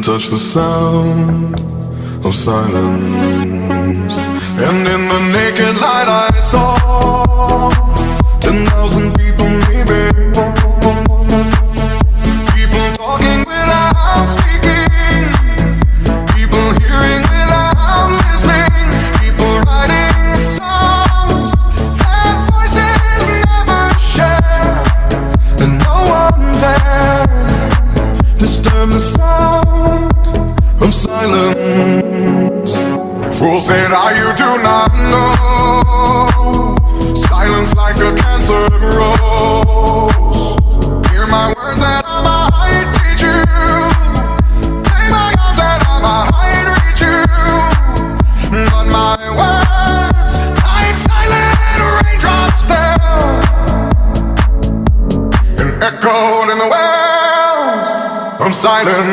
touch the sound of silence. And in the naked light I saw 10,000 people maybe. People talking without speaking, people hearing without listening, people writing songs that voices never share. And no one dared disturb the sound of silence. Fool said, you do not know. Silence like a cancer grows. Hear my words and I might teach you. Lay my arms and I might reach you. But my words, like silent raindrops, fell and echoed in the wells of silence.